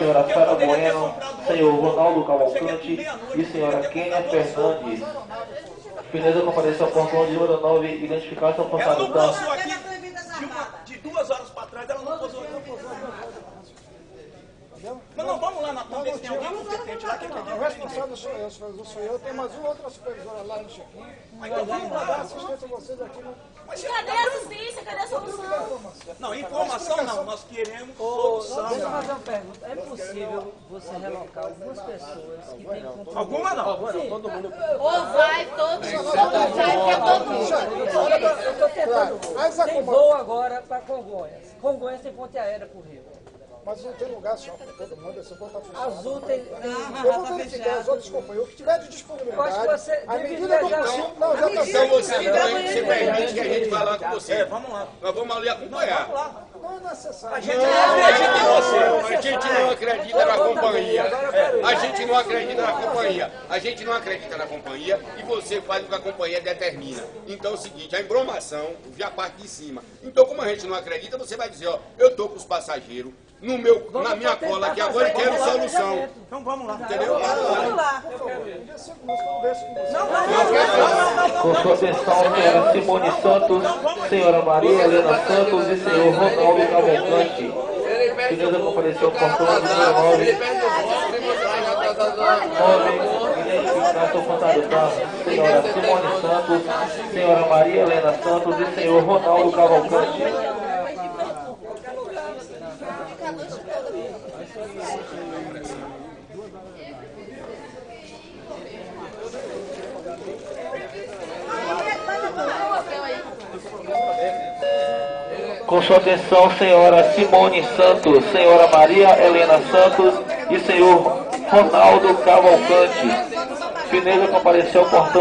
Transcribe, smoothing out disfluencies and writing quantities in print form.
senhora Sara Bueno, senhor Ronaldo Cavalcante e senhora Kênia Fernandes. Fineza compareceu ao portão de número 9, identificação por ela não posou aqui de 2 horas para trás, ela não posou aqui. Mas não, vamos lá na ver se tem alguém competente lá que o responsável sou eu, tem mais uma outra supervisora lá no check-in. Então vamos lá dar assistência a vocês aqui no... Mas cadê a assistência? Cadê a solução? Não, informação não, nós queremos solução. Deixa eu fazer uma pergunta. É possível você relocar algumas pessoas que têm compromisso? Alguma não? Sim. Ou vai todos, sai que é todo mundo. Eu estou tentando. Tem voo agora para Congonhas. Congonhas tem ponte aérea para o Rio. Mas não tem lugar só para todo mundo, esse voo está funcionando. Azul tem... Eu vou verificar as outras companhias, o que tiver de disponibilidade. Eu acho que você a deve medida do viajar. possível. Não, já está Então você permite que a gente vá lá com você. Vamos lá. Nós vamos ali acompanhar. Não é necessário. A gente não acredita em você. A gente não acredita na companhia. A gente não acredita na companhia. A gente não acredita na companhia e você faz o que a companhia determina. Então é o seguinte, a embromação já parte de cima. Então como a gente não acredita, você vai dizer, ó, eu estou com os passageiros na minha cola aqui agora e quero solução. Então vamos lá. Entendeu? Vamos lá. Com sua atenção, senhora Simone Santos, senhora Maria Helena Santos e senhor Ronaldo Cavalcante. Fineza compareceu ao portão de número 9. Identificação contratada, senhora Simone Santos, senhora Maria Helena Santos e senhor Ronaldo Cavalcante. Com sua atenção, senhora Simone Santos, senhora Maria Helena Santos e senhor Ronaldo Cavalcante. Fineza compareceu ao portão.